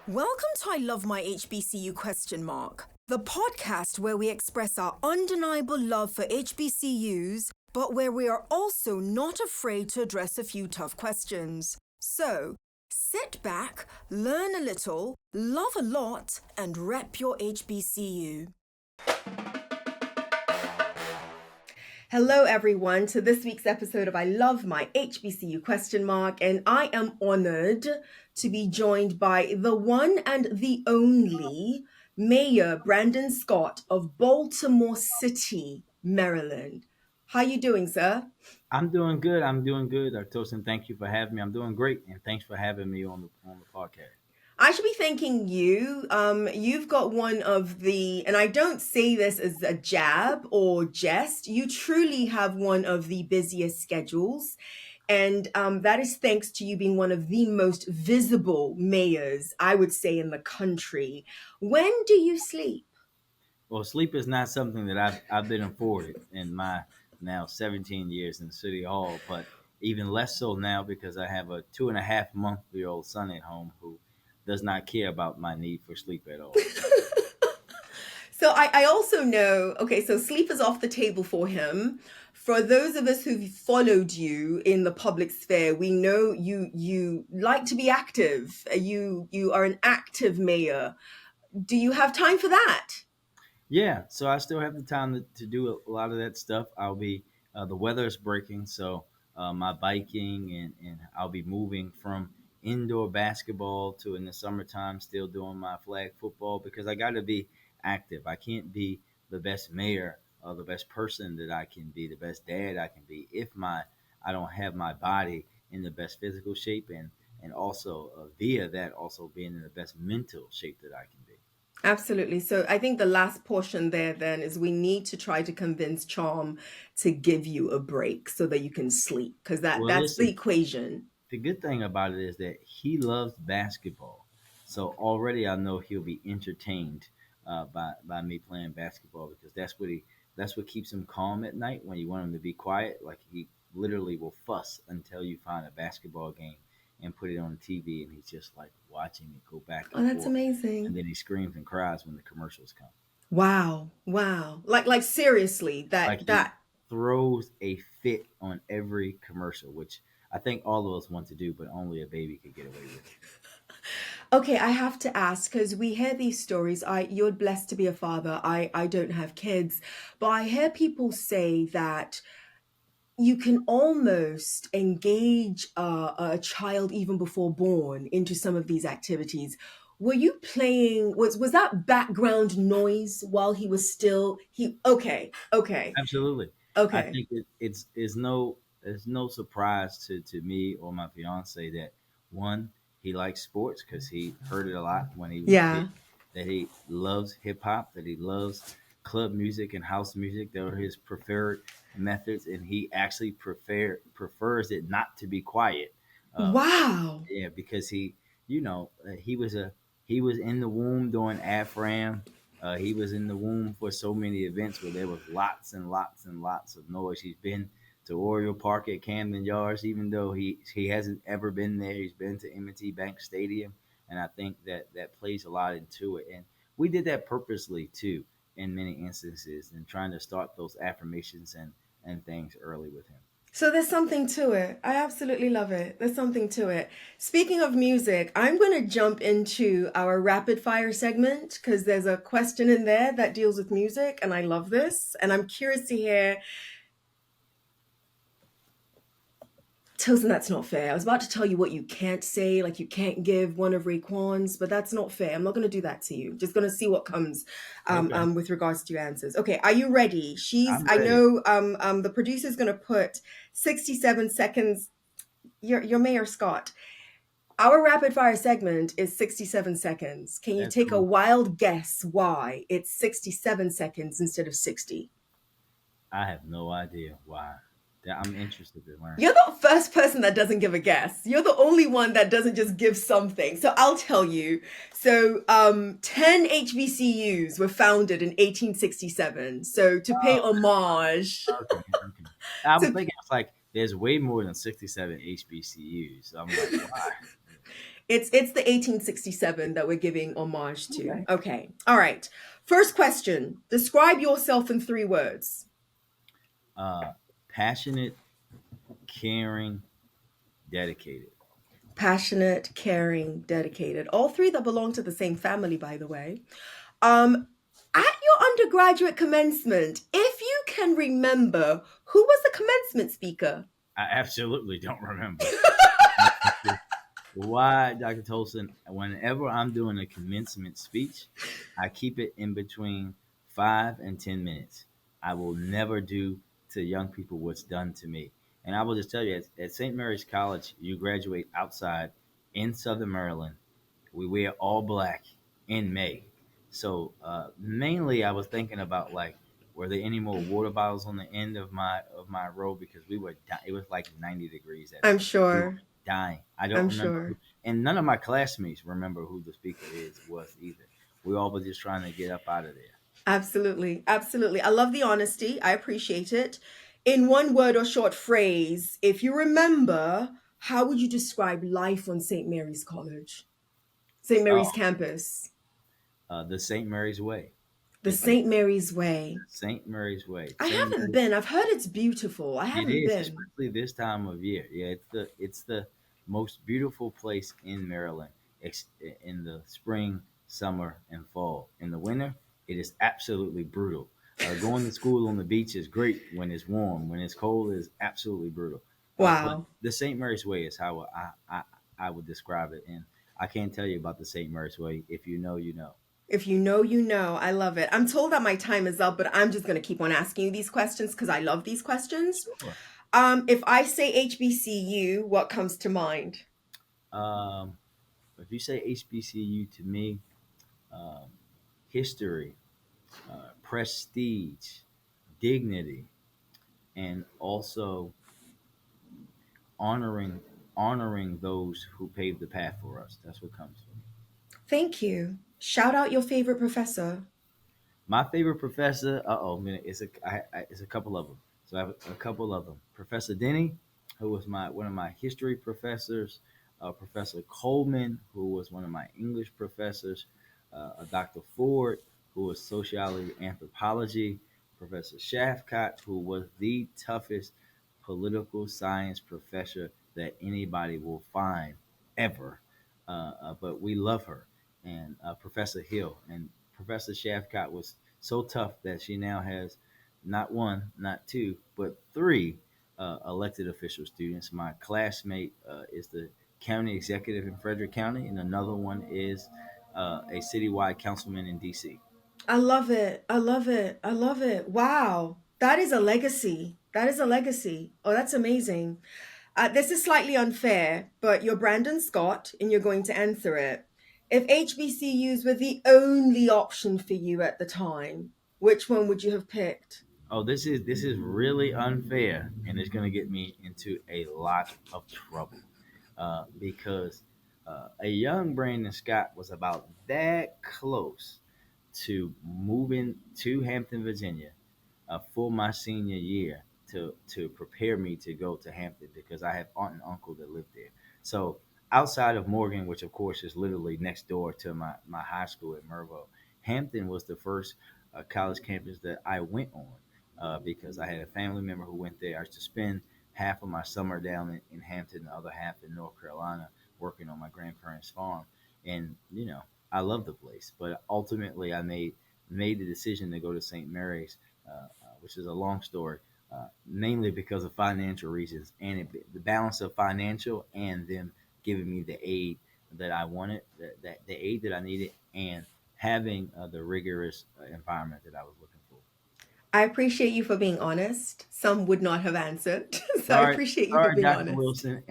Welcome to I Love My HBCU ? The podcast where we express our undeniable love for HBCUs, but where we are also not afraid to address a few tough questions. So, sit back, learn a little, love a lot, and rep your HBCU. Hello everyone to this week's episode of I Love My HBCU ? And I am honored to be joined by the one and the only Mayor Brandon Scott of Baltimore City, Maryland. How you doing, sir? I'm doing good. Tosin, thank you for having me. I'm doing great, and thanks for having me on the podcast. I should be thanking you. You've got one of the, and I don't say this as a jab or jest, you truly have one of the busiest schedules. And that is thanks to you being one of the most visible mayors, I would say, in the country. When do you sleep? Well, sleep is not something that I've been afforded in my now 17 years in City Hall, but even less so now because I have a 2.5-month-old son at home who does not care about my need for sleep at all. So I also know, okay, so sleep is off the table for him. For those of us who've followed you in the public sphere, we know you like to be active. You are an active mayor. Do you have time for that? Yeah, so I still have the time to do a lot of that stuff. The weather is breaking, so my biking and I'll be moving from indoor basketball to in the summertime still doing my flag football because I got to be active. I can't be the best mayor or the best person that I can be, the best dad I can be if I don't have my body in the best physical shape and also via that also being in the best mental shape that I can be. Absolutely. So I think the last portion there then is we need to try to convince Charm to give you a break so that you can sleep because Well, that's the listen, equation. the good thing about it is that he loves basketball. So already I know he'll be entertained by me playing basketball because that's what keeps him calm at night when you want him to be quiet. Like he literally will fuss until you find a basketball game and put it on the TV and he's just like watching it go back Oh, and that's forth. And amazing. then he screams and cries when the commercials come. Wow. Wow. Like seriously, Like that he that throws a fit on every commercial, which I think all of us want to do, but only a baby could get away with. Okay, I have to ask because we hear these stories. You're blessed to be a father. I don't have kids, but I hear people say that you can almost engage a child even before born into some of these activities. Were you playing? Was that background noise while he was still he? Okay, okay, Absolutely. I okay. think it's no surprise to me or my fiance that one, he likes sports because he heard it a lot when he was a kid, Yeah. that he loves hip hop, that he loves club music and house music. They're his preferred methods, and he actually prefers it not to be quiet. Um, Wow. yeah, because he was in the womb during AFRAM. He was in the womb for so many events where there was lots and lots and lots of noise. He's been to Oriole Park at Camden Yards, even though he hasn't ever been there. He's been to M&T Bank Stadium, and I think that plays a lot into it. And we did that purposely too, in many instances, and trying to start those affirmations and things early with him. So there's something to it. I absolutely love it. There's something to it. Speaking of music, I'm going to jump into our rapid fire segment because there's a question in there that deals with music, and I love this. And I'm curious to hear. Tosin, that's not fair. I was about to tell you what you can't say, like you can't give one of Raekwon's, but that's not fair. I'm not going to do that to you. Just going to see what comes Okay, with regards to your answers. Okay, are you ready? I'm I ready. know the producer's going to put 67 seconds. You're Mayor Scott. Our rapid fire segment is 67 seconds. Can you That's take a cool. wild guess why it's 67 seconds instead of 60? I have no idea why. I'm interested to learn. You're the first person that doesn't give a guess. You're the only one that doesn't just give something. So I'll tell you. So 10 HBCUs were founded in 1867. So to pay Oh, homage okay, okay. I was to thinking it's like there's way more than 67 HBCUs. So I'm like, why? It's the 1867 that we're giving homage to. Okay. Okay. All right. First question. Describe yourself in 3 words. Uh, Passionate, caring, dedicated. Passionate, caring, dedicated. All three that belong to the same family, by the way. Um, at your undergraduate commencement, if you can remember, who was the commencement speaker? I absolutely don't remember. Why, Dr. Tolson, whenever I'm doing a commencement speech, I keep it in between 5 and 10 minutes. I will never do to young people what's done to me. And I will just tell you, at St. Mary's College, you graduate outside in Southern Maryland. We wear all black in May. So mainly, I was thinking about like, were there any more water bottles on the end of my row because it was like 90 degrees that I'm day. We were sure. dying. I don't I'm remember sure. and none of my classmates remember who the speaker is was either. We all were just trying to get up out of there. Absolutely. Absolutely. I love the honesty. I appreciate it. In one word or short phrase, if you remember, how would you describe life on St. Mary's College? St. Mary's Oh, campus? the St. Mary's Way. The It St. Mary's Way. St. Mary's Way. I St. haven't Mary's. been. I've heard it's beautiful. I It haven't is, been. especially this time of year. Yeah, it's the most beautiful place in Maryland. In the spring, summer, and fall. In the winter, it is absolutely brutal. Going to school on the beach is great when it's warm. When it's cold, is absolutely brutal. But Wow. the St. Mary's Way is how I would describe it, and I can't tell you about the St. Mary's Way. If you know, you know. If you know, you know. I love it. I'm told that my time is up, but I'm just going to keep on asking you these questions because I love these questions. Sure. If I say HBCU, what comes to mind? Um, if you say HBCU to me, um, history, prestige, dignity, and also honoring honoring those who paved the path for us. That's what comes from me. Thank you. Shout out your favorite professor. My favorite professor, it's a couple of them. So I have a couple of them. Professor Denny, who was my one of my history professors, Professor Coleman, who was one of my English professors, Dr. Ford, who was sociology anthropology, Professor Shafcott, who was the toughest political science professor that anybody will find ever. But we love her, and Professor Hill and Professor Shafcott was so tough that she now has not one, not two, but three elected official students. My classmate is the county executive in Frederick County, and another one is a citywide councilman in D.C. I love it. I love it. I love it. Wow. That is a legacy. That is a legacy. Oh, that's amazing. This is slightly unfair, but you're Brandon Scott and you're going to answer it. If HBCUs were the only option for you at the time, which one would you have picked? Oh, this is really unfair, and it's going to get me into a lot of trouble because a young Brandon Scott was about that close to moving to Hampton, Virginia, for my senior year to prepare me to go to Hampton because I have aunt and uncle that live there. So outside of Morgan, which of course is literally next door to my high school at Mervo, Hampton was the first college campus that I went on because I had a family member who went there. I used to spend half of my summer down in Hampton, the other half in North Carolina, working on my grandparents' farm. And I love the place, but ultimately I made the decision to go to St. Mary's, which is a long story, mainly because of financial reasons and the balance of financial and them giving me the aid that I wanted, that the aid that I needed, and having the rigorous environment that I was looking for. I appreciate you for being honest. Some would not have answered. So I Sorry, appreciate you for sorry, being Doctor honest. Wilson,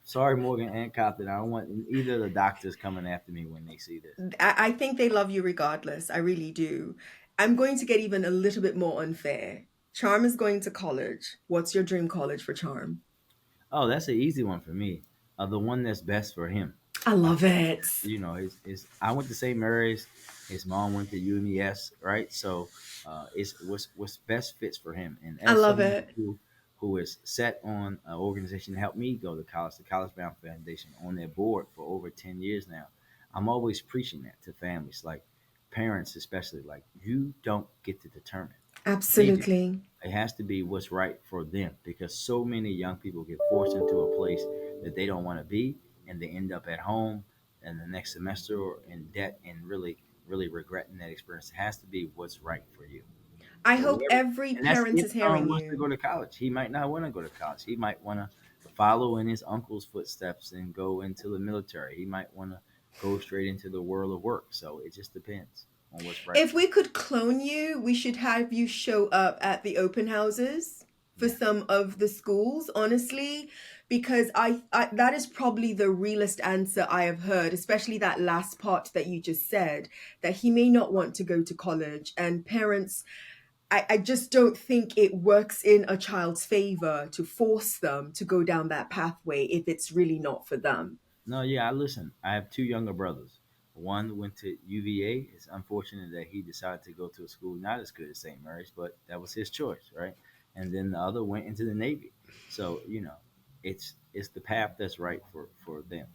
sorry, Morgan and Compton. I don't want either of the doctors coming after me when they see this. I think they love you regardless. I really do. I'm going to get even a little bit more unfair. Charm is going to college. What's your dream college for Charm? Oh, that's an easy one for me. The one that's best for him. I Uh, love it. his I went to St. Mary's. His mom went to UMES, right? So it's what's best fits for him. And I as love someone it. who is set on an organization to help me go to college, the College Bound Foundation, on their board for over 10 years now. I'm always preaching that to families, like parents especially, like you don't get to determine. They do. Absolutely. It has to be what's right for them because so many young people get forced into a place that they don't want to be, and they end up at home and the next semester or in debt and really, really regretting that experience. It has to be what's right for you. I So hope whatever, every and that's parent if is Tom hearing wants to you. go to college. He might not want to go to college. He might want to follow in his uncle's footsteps and go into the military. He might want to go straight into the world of work. So it just depends on what's right If for we him. could clone you, we should have you show up at the open houses for Yeah. some of the schools, honestly, because I that is probably the realest answer I have heard, especially that last part that you just said, that he may not want to go to college. And parents, I just don't think it works in a child's favor to force them to go down that pathway if it's really not for them. No, yeah, I listen. I have two younger brothers. One went to UVA. It's unfortunate that he decided to go to a school not as good as St. Mary's, but that was his choice, right? And then the other went into the Navy. So, it's the path that's right for them.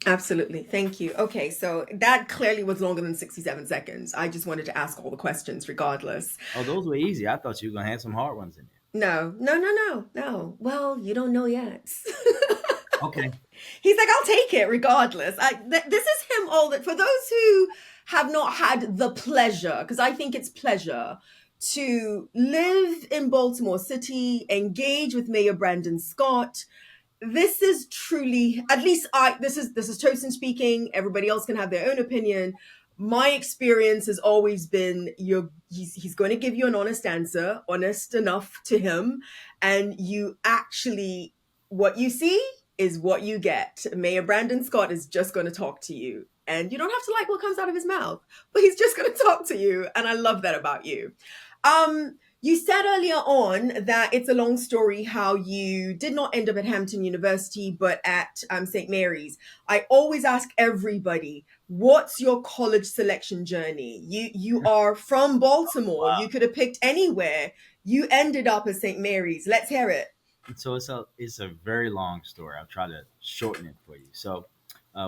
Absolutely. Thank you. Okay, so that clearly was longer than 67 seconds. I just wanted to ask all the questions regardless. Oh, those were easy. I thought you were gonna have some hard ones in there. No, no, no, no, no. Well, you don't know yet. Okay. He's like, I'll take it regardless. This is him all that for those who have not had the pleasure, because I think it's pleasure to live in Baltimore City, engage with Mayor Brandon Scott. This is truly, at least this is Tosin speaking. Everybody else can have their own opinion. My experience has always been he's going to give you an honest answer, honest enough to him, and you actually, what you see is what you get. Mayor Brandon Scott is just going to talk to you, and you don't have to like what comes out of his mouth, but he's just going to talk to you, and I love that about you. You said earlier on that it's a long story how you did not end up at Hampton University, but at St. Mary's. I always ask everybody, what's your college selection journey? You are from Baltimore. Wow. You could have picked anywhere. You ended up at St. Mary's. Let's hear it. And so it's a very long story. I'll try to shorten it for you. So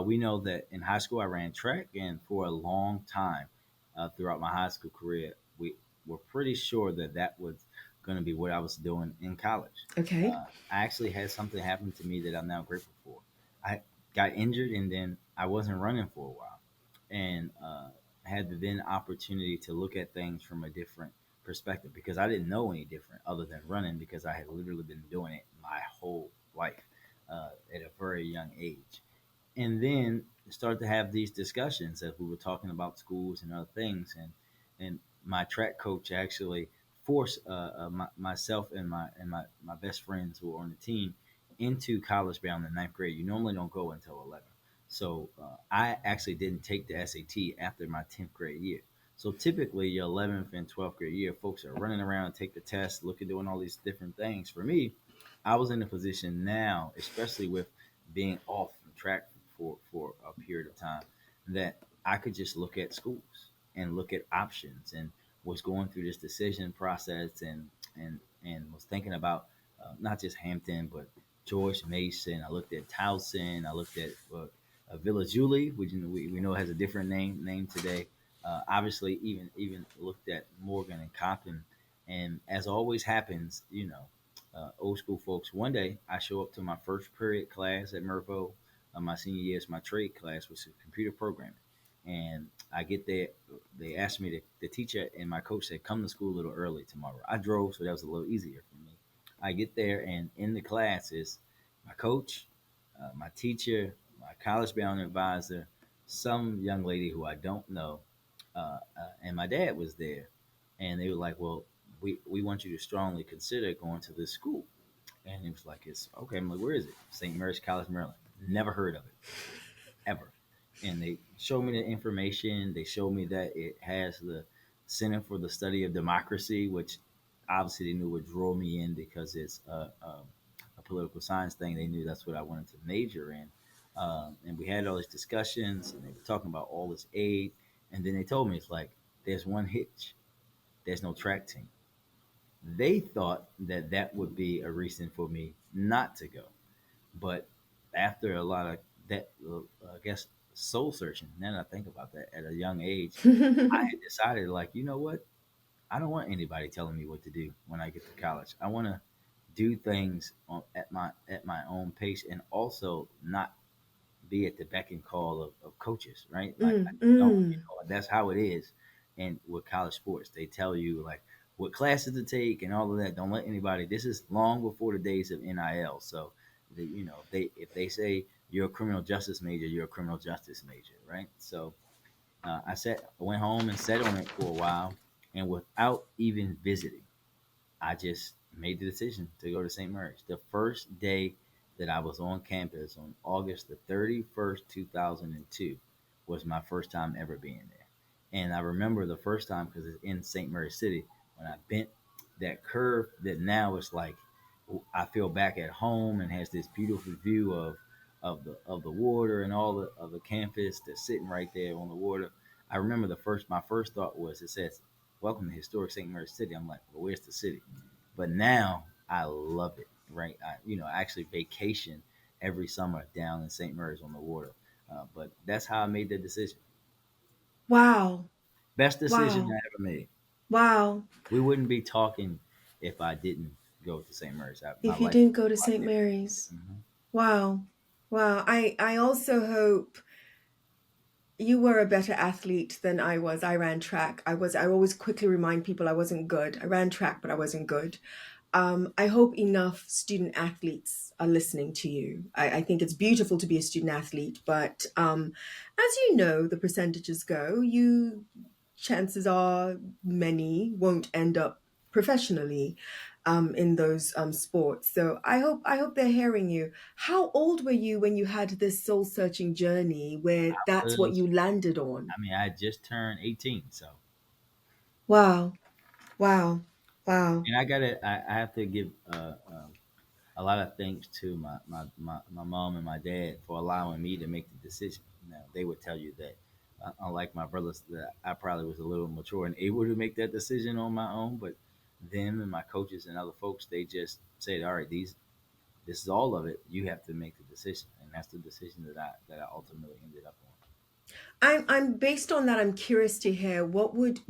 we know that in high school I ran track, and for a long time throughout my high school career, we were pretty sure that that was going to be what I was doing in college. Okay. I actually had something happen to me that I'm now grateful for. I got injured, and then I wasn't running for a while, and had the then opportunity to look at things from a different perspective because I didn't know any different other than running because I had literally been doing it my whole life at a very young age. And then start to have these discussions as we were talking about schools and other things. And my track coach actually forced myself and my best friends who were on the team into college bound in ninth grade. You normally don't go until 11. So I actually didn't take the SAT after my 10th grade year. So typically, your 11th and 12th grade year, folks are running around and take the test, looking doing all these different things. For me, I was in a position now, especially with being off from track for a period of time, that I could just look at schools and look at options and was going through this decision process and was thinking about not just Hampton but George Mason. I looked at Towson. I looked at Villa Julie, which we know has a different name today. Obviously, even looked at Morgan and Coppin, and as always happens, old school folks. One day, I show up to my first period class at Mervo. My senior year is my trade class, which is computer programming, and I get there. They asked me to the teacher and my coach said, "Come to school a little early tomorrow." I drove, so that was a little easier for me. I get there, and in the class is my coach, my teacher, my college bound advisor, some young lady who I don't know, and my dad was there, and they were like, "Well, we want you to strongly consider going to this school." And it was like, "It's okay." I'm like, "Where is it?" St. Mary's College, Maryland. Never heard of it ever. And they showed me the information. They showed me that it has the Center for the Study of Democracy, which obviously they knew would draw me in because it's a political science thing. They knew that's what I wanted to major in. And we had all these discussions, and they were talking about all this aid. And then they told me, it's like, there's one hitch. There's no track team. They thought that that would be a reason for me not to go. But after a lot of that, I guess, soul searching, now that I think about that, at a young age, I had decided, like, you know what? I don't want anybody telling me what to do when I get to college. I want to do things at my own pace, and also not be at the beck and call of coaches, right? Like, I Mm, just don't, mm. that's how it is. And with college sports, they tell you like what classes to take and all of that. Don't let anybody. This is long before the days of NIL. So, they if they say you're a criminal justice major, you're a criminal justice major, right? So, I went home and sat on it for a while, and without even visiting, I just made the decision to go to St. Mary's. The first day that I was on campus on August the 31st, 2002 was my first time ever being there. And I remember the first time because it's in St. Mary's City when I bent that curve that now it's like I feel back at home and has this beautiful view of the water and all of the campus that's sitting right there on the water. I remember my first thought was it says welcome to historic St. Mary's City. I'm like, well, where's the city? But now I love it, right? I actually vacation every summer down in St. Mary's on the water. But that's how I made the decision. Wow. Best decision I Wow. ever made. Wow. We wouldn't be talking if I didn't go to St. Mary's. My If you life didn't would go be to a lot St. different. Mary's. Mhm. Wow. Wow. I also hope you were a better athlete than I was. I ran track. I always quickly remind people I wasn't good. I ran track, but I wasn't good. I hope enough student athletes are listening to you. I think it's beautiful to be a student athlete, but as you know, the percentages go, chances are many won't end up professionally in those sports. So I hope they're hearing you. How old were you when you had this soul searching journey where that's what Was you landed on? I mean, I just turned 18, so Wow, wow, wow. and I have to give a lot of thanks to my mom and my dad for allowing me to make the decision. Now, they would tell you that, unlike my brothers, that I probably was a little mature and able to make that decision on my own. But them and my coaches and other folks, they just said, "All right, this is all of it. You have to make the decision," and that's the decision that I ultimately ended up on. I'm based on that. I'm curious to hear what would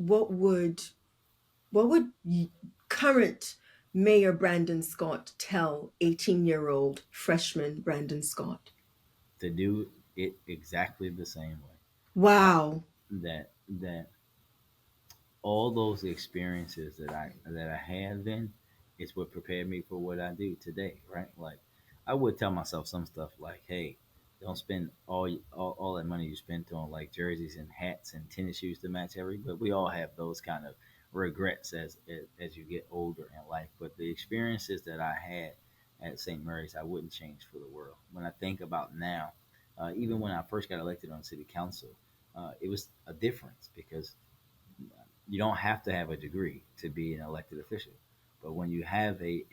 current Mayor Brandon Scott tell 18-year-old freshman Brandon Scott? To do it exactly the same way. Wow. That all those experiences that I had then is what prepared me for what I do today, right? Like I would tell myself some stuff like, "Hey, don't spend all that money you spent on like jerseys and hats and tennis shoes to match every." But we all have those kind of regrets as you get older in life. But the experiences that I had at St. Mary's, I wouldn't change for the world. When I think about now, even when I first got elected on city council, it was a difference because you don't have to have a degree to be an elected official. But when you have a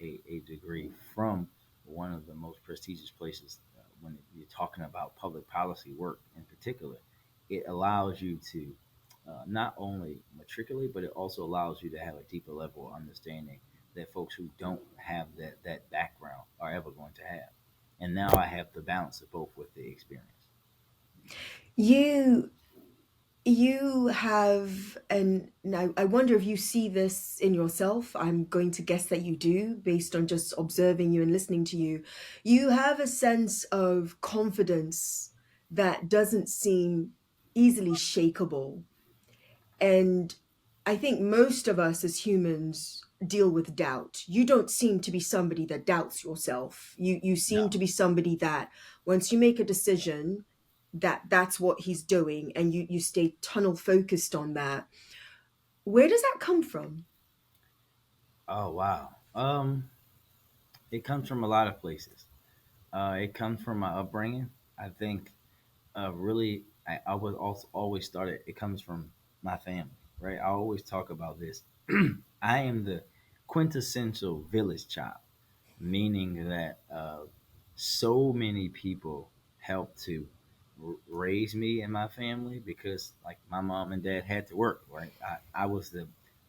degree from one of the most prestigious places, when you're talking about public policy work in particular, it allows you to not only matriculate, but it also allows you to have a deeper level of understanding that folks who don't have that background are ever going to have. And now I have the balance of both with the experience. You you have, and now I wonder if you see this in yourself. I'm going to guess that you do based on just observing you and listening to you. You have a sense of confidence that doesn't seem easily shakable. And I think most of us as humans deal with doubt. You don't seem to be somebody that doubts yourself. You No. seem to be somebody that once you make a decision, that's what he's doing, and you stay tunnel focused on that. Where does that come from? Oh wow. It comes from a lot of places. It comes from my upbringing. I think I was also always started. It comes from my family, right? I always talk about this. I am the quintessential village child, meaning that so many people helped to raise me and my family because, like, my mom and dad had to work, right? I was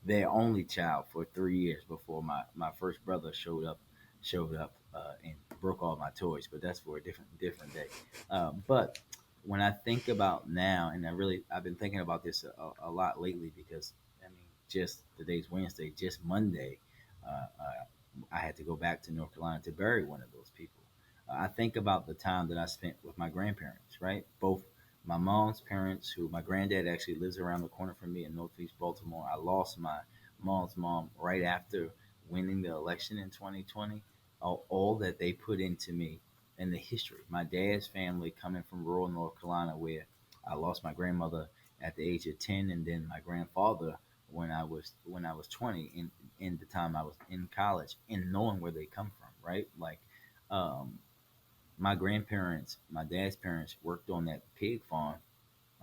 their only child for 3 years before my first brother showed up and broke all my toys. But that's for a different day. But when I think about now, and I've been thinking about this a lot lately because I mean, just today's Wednesday, just Monday, I had to go back to North Carolina to bury one of those people. I think about the time that I spent with my grandparents, right? Both my mom's parents, who my granddad actually lives around the corner from me in Northeast Baltimore. I lost my mom's mom right after winning the election in 2020. All that they put into me and the history. My dad's family coming from rural North Carolina, where I lost my grandmother at the age of 10, and then my grandfather when I was 20, in the time I was in college, and knowing where they come from, right? Like, um, my grandparents, my dad's parents worked on that pig farm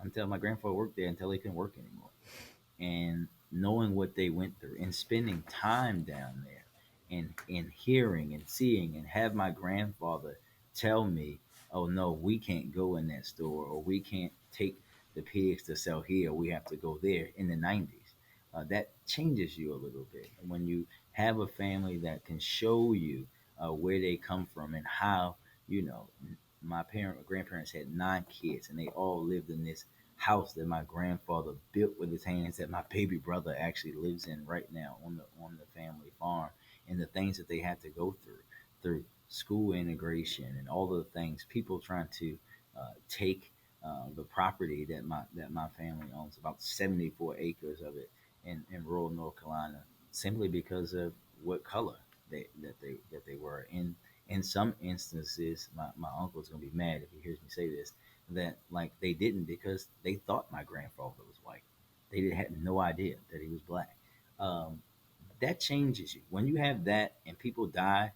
until my grandfather worked there until he couldn't work anymore. And knowing what they went through and spending time down there and hearing and seeing and have my grandfather tell me, oh no, we can't go in that store, or we can't take the pigs to sell here, we have to go there, in the 90s. That changes you a little bit. And when you have a family that can show you where they come from and how, you know, grandparents had 9 kids, and they all lived in this house that my grandfather built with his hands, that my baby brother actually lives in right now on the family farm, and the things that they had to go through school integration and all of the things, people trying to take the property that my family owns, about 74 acres of it in rural North Carolina, simply because of what color they were in some instances. My uncle's gonna be mad if he hears me say this, that like they didn't, because they thought my grandfather was white. They had no idea that he was black. Um, that changes you when you have that and people die.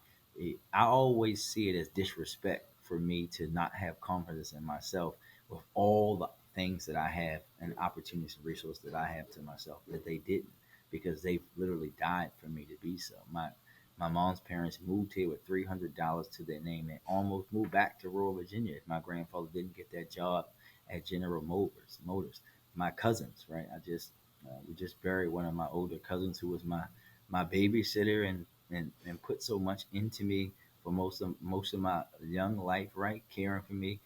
I always see it as disrespect for me to not have confidence in myself with all the things that I have and opportunities and resources that I have to myself that they didn't, because they literally died for me to be so. My mom's parents moved here with $300 to their name and almost moved back to rural Virginia if my grandfather didn't get that job at General Motors. My cousins, right? We just buried one of my older cousins who was my babysitter, and put so much into me for most of my young life, right? Caring for me,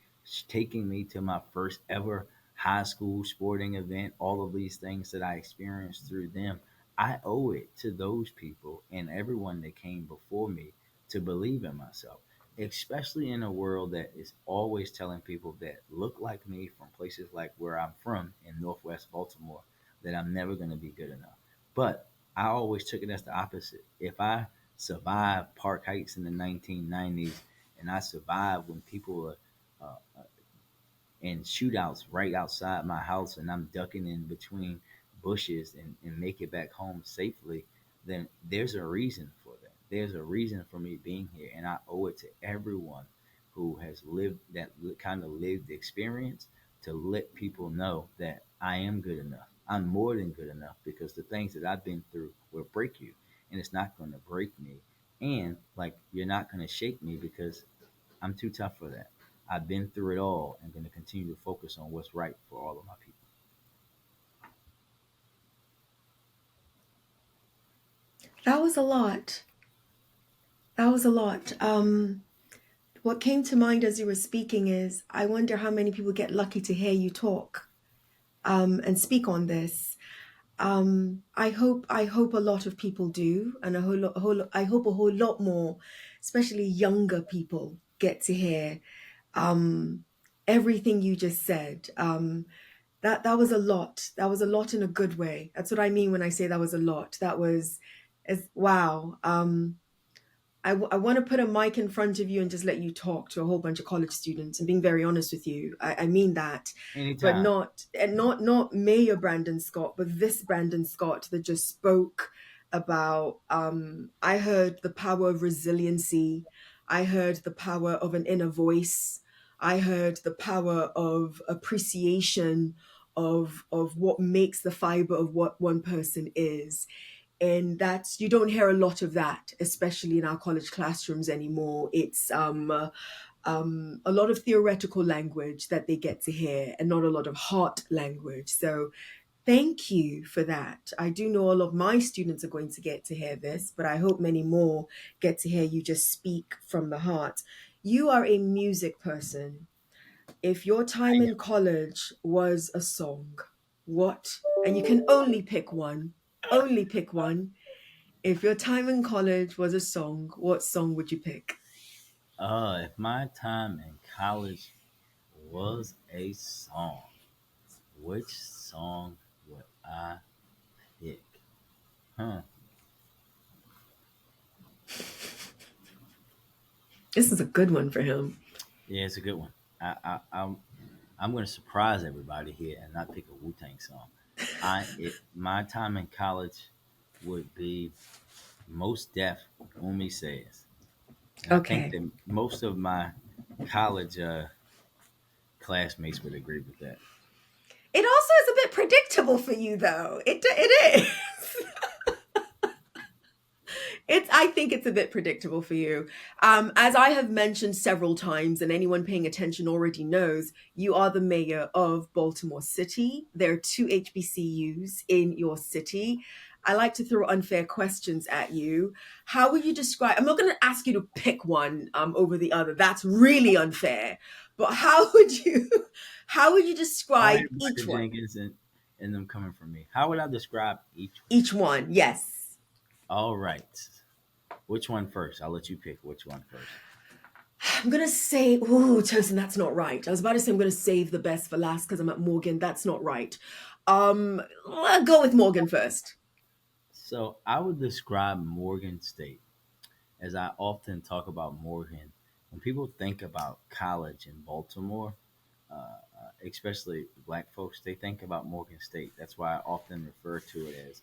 taking me to my first ever high school sporting event, all of these things that I experienced through them. I owe it to those people and everyone that came before me to believe in myself, especially in a world that is always telling people that look like me from places like where I'm from in Northwest Baltimore that I'm never going to be good enough. But I always took it as the opposite. If I survived Park Heights in the 1990s, and I survived when people were in shootouts right outside my house, and I'm ducking in between bushes and make it back home safely, then there's a reason for that. There's a reason for me being here, and I owe it to everyone who has lived that kind of lived experience to let people know that I am good enough. I'm more than good enough, because the things that I've been through will break you, and it's not going to break me. And like, you're not going to shake me, because I'm too tough for that. I've been through it all and going to continue to focus on what's right for all of my people. That was a lot. That was a lot. What came to mind as you were speaking is I wonder how many people get lucky to hear you talk and speak on this. I hope a lot of people do, and I hope a whole lot more, especially younger people, get to hear um, everything you just said. That was a lot. That was a lot in a good way. That's what I mean when I say that was a lot. That was, wow. I want to put a mic in front of you and just let you talk to a whole bunch of college students. And being very honest with you, I mean that, but Anytime. not Mayor Brandon Scott, but this Brandon Scott that just spoke about. I heard the power of resiliency. I heard the power of an inner voice. I heard the power of appreciation of what makes the fiber of what one person is, and that's, you don't hear a lot of that, especially in our college classrooms anymore. It's a lot of theoretical language that they get to hear, and not a lot of heart language. So Thank you for that. I do know all of my students are going to get to hear this, but I hope many more get to hear you just speak from the heart. You are a music person. If your time in college was a song, what? And you can only pick one. If your time in college was a song, what song would you pick? If my time in college was a song, which song would I pick? Huh? This is a good one for him. Yeah, it's a good one. I'm going to surprise everybody here and not pick a Wu Tang song. My time in college would be Most Def Umi Says, and I think Okay. that most of my college classmates would agree with that. It also is a bit predictable for you, though. It is. It's I think it's a bit predictable for you. As I have mentioned several times, and anyone paying attention already knows, you are the mayor of Baltimore City. There are two HBCUs in your city. I like to throw unfair questions at you. How would you describe? I'm not going to ask you to pick one over the other. That's really unfair. But how would you? How would you I want describe to each Michael one? Jenkins and them coming from me. How would I describe each one? Each one, yes. All right. Which one first? I'll let you pick which one first. I'm gonna say, ooh, Tosin, that's not right. I was about to say I'm gonna save the best for last because I'm at Morgan. That's not right. I'll go with Morgan first. So I would describe Morgan State as I often talk about Morgan. When people think about college in Baltimore, especially black folks, they think about Morgan State. That's why I often refer to it as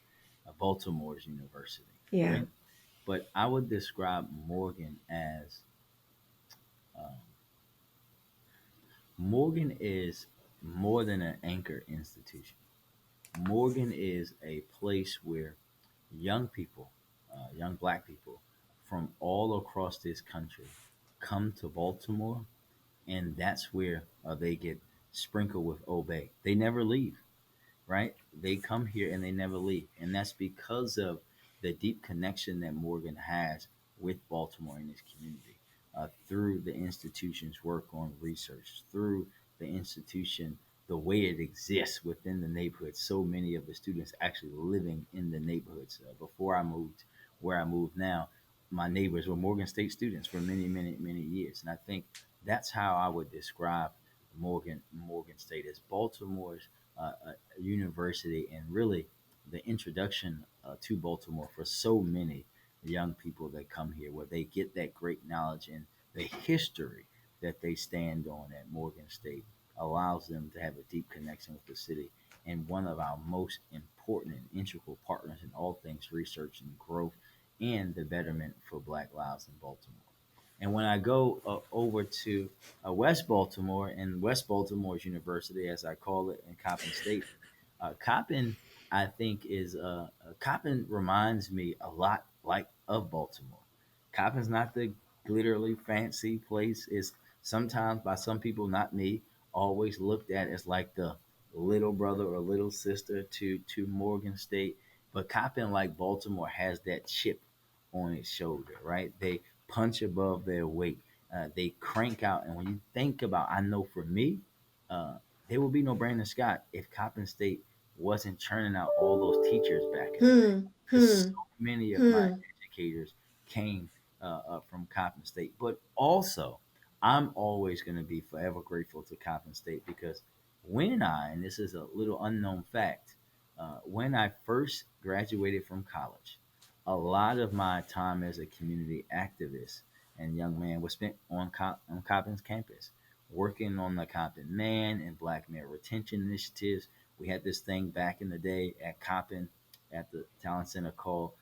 Baltimore's university, Yeah. right? But I would describe Morgan as Morgan is more than an anchor institution. Morgan is a place where young people, young black people from all across this country come to Baltimore, and that's where they get sprinkled with obey. They never leave, right? They come here and they never leave. And that's because of the deep connection that Morgan has with Baltimore and his community through the institution's work on research, through the institution, the way it exists within the neighborhood. So many of the students actually living in the neighborhoods. Before I moved where I moved now, my neighbors were Morgan State students for many, many, many years. And I think that's how I would describe Morgan State as Baltimore's university and really the introduction to Baltimore for so many young people that come here, where they get that great knowledge and the history that they stand on at Morgan State allows them to have a deep connection with the city and one of our most important and integral partners in all things research and growth and the betterment for Black lives in Baltimore. And when I go over to West Baltimore and West Baltimore's University, as I call it, in Coppin State, Coppin, I think, is Coppin reminds me a lot like of Baltimore. Coppin's not the glitterly fancy place. Is sometimes by some people, not me, always looked at as like the little brother or little sister to Morgan State. But Coppin, like Baltimore, has that chip on its shoulder, right? They punch above their weight. They crank out, and when you think about, I know for me, uh, there would be no Brandon Scott if Coppin State wasn't churning out all those teachers back in the day. Hmm. Because Hmm. so many of my Hmm. educators came from Coppin State. But also, I'm always going to be forever grateful to Coppin State because and this is a little unknown fact, when I first graduated from college, a lot of my time as a community activist and young man was spent on Coppin's campus, working on the Coppin Man and Black Male Retention Initiatives. We had this thing back in the day at Coppin at the Talent Center called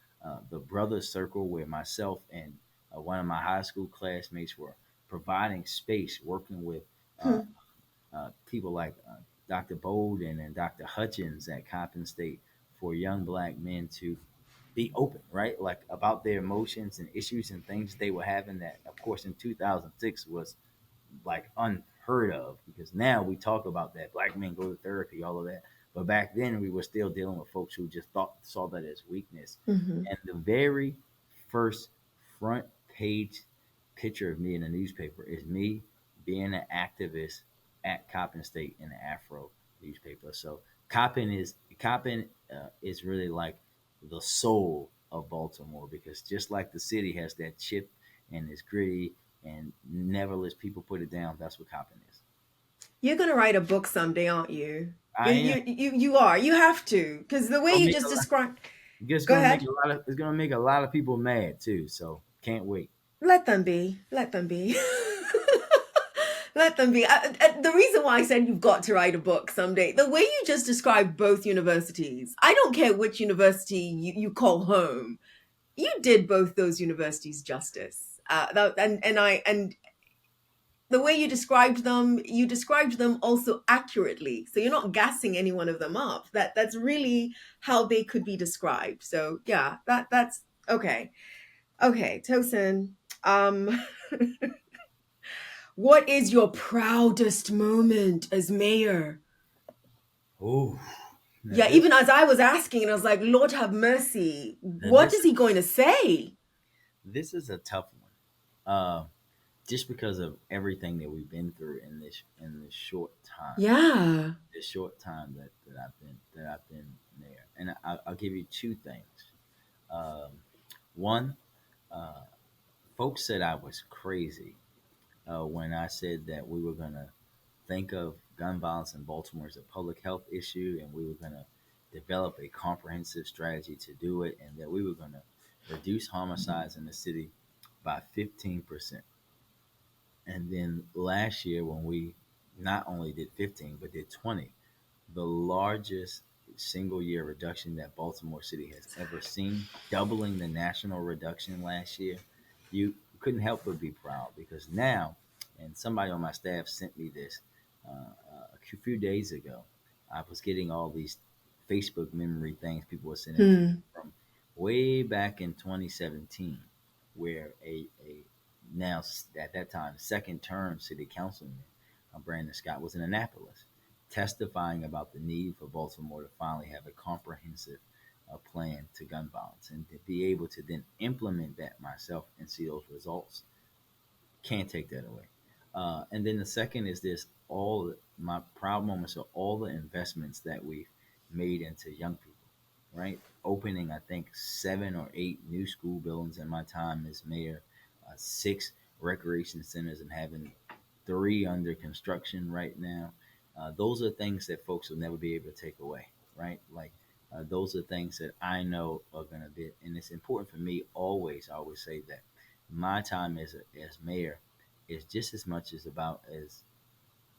the Brothers Circle, where myself and one of my high school classmates were providing space, working with uh, Hmm. people like Dr. Bolden and Dr. Hutchins at Coppin State for young black men to be open, right? Like about their emotions and issues and things they were having that, of course, in 2006 was like unheard of because now we talk about that. Black men go to therapy, all of that. But back then, we were still dealing with folks who just thought saw that as weakness. Hmm. And the very first front page picture of me in the newspaper is me being an activist at Coppin State in the Afro newspaper. So Coppin is really like the soul of Baltimore, because just like the city has that chip and is gritty and never lets people put it down, that's what Coppin is. You're gonna write a book someday, aren't you? I am. You are. You have to, because the way Gonna you make just a lot, described. just Go gonna make ahead. a lot of it's gonna make a lot of people mad too. So can't wait. Let them be. Let them be. Let them be. The reason why I said you've got to write a book someday, the way you just described both universities, I don't care which university you call home. You did both those universities justice. And the way you described them also accurately. So you're not gassing any one of them up. That's really how they could be described. So yeah, that's okay. Okay, Tosin. Um, what is your proudest moment as mayor? Oh, now Yeah, this even as I was asking, and I was like, Lord have mercy. now What is he going to say? this is a tough one. Just because of everything that we've been through in this short time, Yeah. that I've been there, and I'll give you two things. Um, One, uh, folks said I was crazy when I said that we were gonna think of gun violence in Baltimore as a public health issue, and we were gonna develop a comprehensive strategy to do it, and that we were gonna reduce homicides in the city by 15%. And then last year, when we not only did 15 but did 20, the largest single year reduction that Baltimore City has ever seen, doubling the national reduction last year, you couldn't help but be proud, because now, and somebody on my staff sent me this a few days ago. I was getting all these Facebook memory things people were sending to me Hmm. from way back in 2017, where a now at that time second term city councilman, Brandon Scott, was in Annapolis testifying about the need for Baltimore to finally have a comprehensive plan to gun violence, and to be able to then implement that myself and see those results. Can't take that away. And then the second is this: all my proud moments are all the investments that we've made into young people, right? Opening, I think, 7 or 8 new school buildings in my time as mayor, 6 recreation centers, and having 3 under construction right now. Those are things that folks will never be able to take away, right? Like, those are things that I know are going to be, and it's important for me always. I always say that my time as mayor is just as much as about as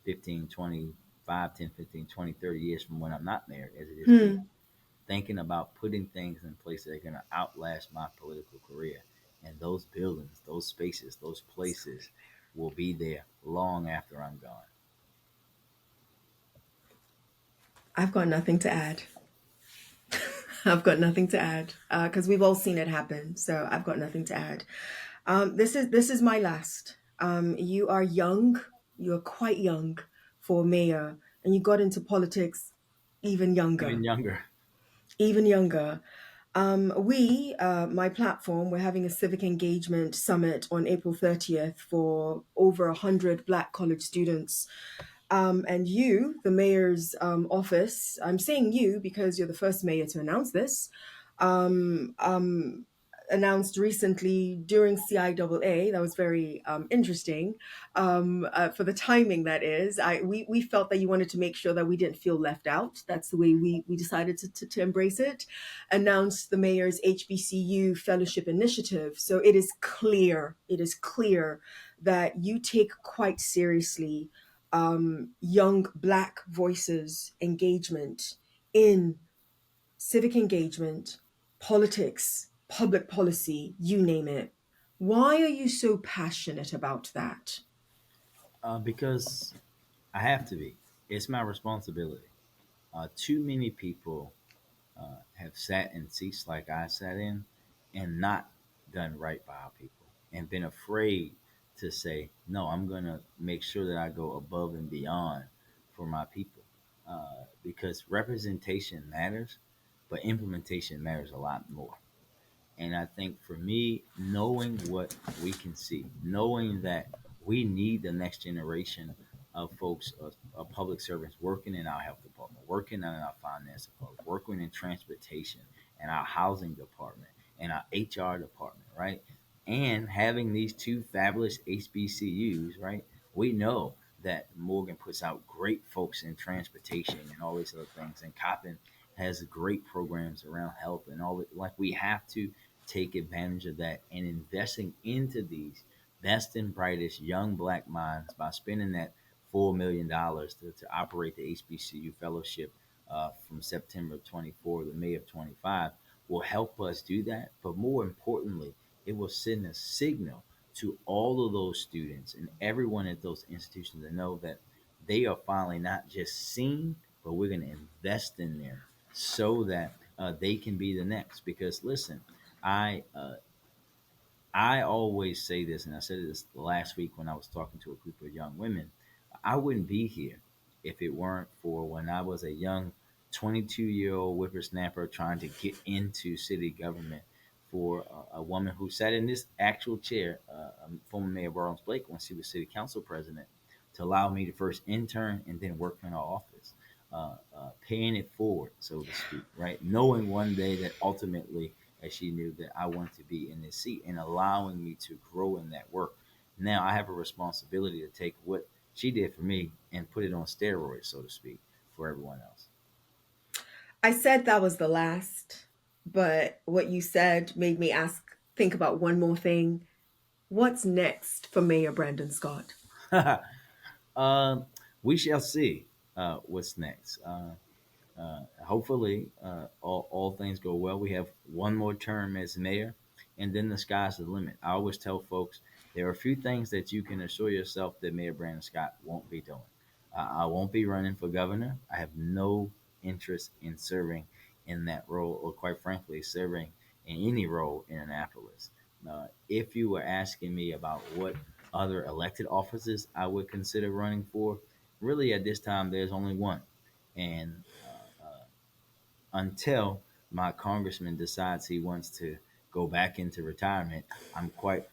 15, 25, 10, 15, 20, 30 years from when I'm not mayor as it is being Hmm. thinking about putting things in place that are going to outlast my political career. And those buildings, those spaces, those places will be there long after I'm gone. I've got nothing to add. I've got nothing to add because we've all seen it happen. So I've got nothing to add. This is my last. You are young. You are quite young for mayor, and you got into politics even Even younger, younger. even younger. My platform, we're having a civic engagement summit on April 30th for over 100 Black college students. And you, the mayor's office, I'm saying you because you're the first mayor to announce this, um, um, announced recently during CIAA. That was very interesting for the timing. That is, we felt that you wanted to make sure that we didn't feel left out. That's the way we decided to embrace it. Announced the mayor's HBCU fellowship initiative. So it is clear. It is clear that you take quite seriously young Black voices engagement in civic engagement, politics, public policy, you name it. Why are you so passionate about that? Because I have to be. It's my responsibility. Too many people have sat in seats like I sat in and not done right by our people, and been afraid to say, no, I'm going to make sure that I go above and beyond for my people. because representation matters, but implementation matters a lot more. And I think for me, knowing what we can see, knowing that we need the next generation of folks, of public servants working in our health department, working in our finance department, working in transportation and our housing department and our HR department, right? And having these two fabulous HBCUs, right? We know that Morgan puts out great folks in transportation and all these other things, and Coppin has great programs around health and all that. Like we have to take advantage of that and investing into these best and brightest young black minds by spending that $4 million to operate the HBCU fellowship from September 24 to May of 25 will help us do that. But more importantly, it will send a signal to all of those students and everyone at those institutions to know that they are finally not just seen, but we're going to invest in them so that they can be the next. Because listen, I I always say this, and I said this last week when I was talking to a group of young women. I wouldn't be here if it weren't for when I was a young 22-year-old whippersnapper trying to get into city government. For a woman who sat in this actual chair, former Mayor Barnes Blake, when she was city council president, to allow me to first intern and then work in our office, paying it forward, so to speak, right? Knowing one day that ultimately, as she knew, that I wanted to be in this seat and allowing me to grow in that work. Now I have a responsibility to take what she did for me and put it on steroids, so to speak, for everyone else. I said that was the last, but what you said made me think about one more thing. What's next for Mayor Brandon Scott? um, we shall see what's next. Hopefully, all things go well. We have one more term as mayor, and then the sky's the limit. I always tell folks there are a few things that you can assure yourself that Mayor Brandon Scott won't be doing. I won't be running for governor. I have no interest in serving in that role, or quite frankly, serving in any role in Annapolis. If you were asking me about what other elected offices I would consider running for, really at this time, there's only one. And until my congressman decides he wants to go back into retirement.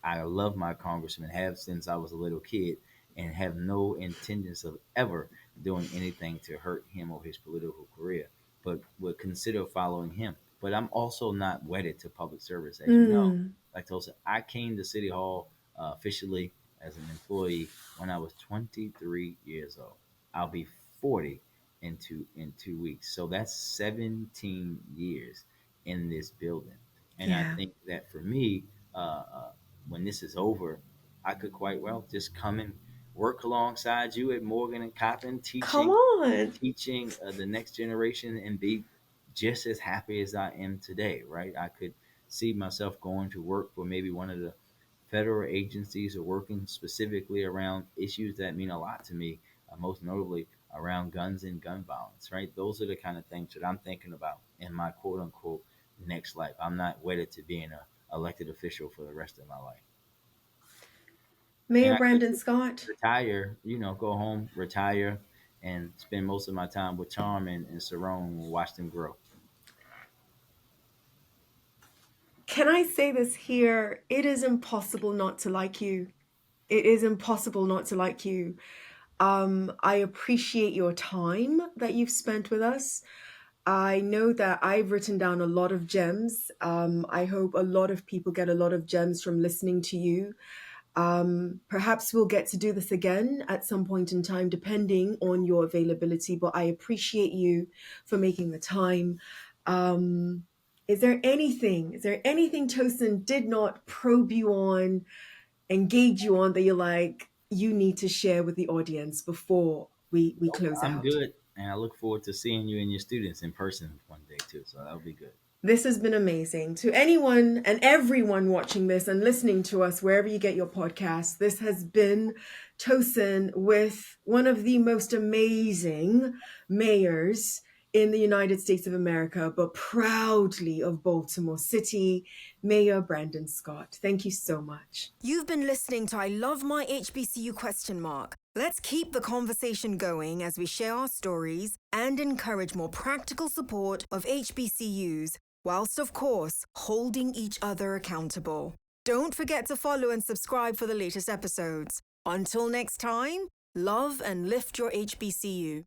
I love my congressman, have since I was a little kid, and have no intentions of ever doing anything to hurt him or his political career, but would consider following him. But I'm also not wedded to public service, as you know. Mm, Like Tulsa, I came to City Hall officially as an employee when I was 23 years old. I'll be 40 in 2 weeks. So that's 17 years in this building. And I yeah. think that for me, uh, uh, when this is over, I could quite well just come and work alongside you at Morgan and Coppin, Come teaching on. the next generation and be just as happy as I am today. Right? I could see myself going to work for maybe one of the federal agencies or working specifically around issues that mean a lot to me, most notably around guns and gun violence, right? Those are the kind of things that I'm thinking about in my quote unquote next life. I'm not wedded to being a elected official for the rest of my life. And Mayor I could Brandon Scott, retire, go home, retire, and spend most of my time with Charm and Sarone and watch them grow. can I say this here? It is impossible not to like you. It is impossible not to like you. I appreciate your time that you've spent with us. I know that I've written down a lot of gems. I hope a lot of people get a lot of gems from listening to you. Perhaps we'll get to do this again at some point in time, depending on your availability. But I appreciate you for making the time. Um, is there anything Tosin did not probe you on, engage you on that you're like, you need to share with the audience before we Nope, close I'm out? good, and I look forward to seeing you and your students in person one day too. So that'll be good. This has been amazing. To anyone and everyone watching this and listening to us wherever you get your podcasts, this has been Tosin with one of the most amazing mayors in the United States of America, but proudly of Baltimore City, Mayor Brandon Scott. Thank you so much. You've been listening to I Love My HBCU ? Let's keep the conversation going as we share our stories and encourage more practical support of HBCUs, whilst of course holding each other accountable. Don't forget to follow and subscribe for the latest episodes. Until next time, love and lift your HBCU.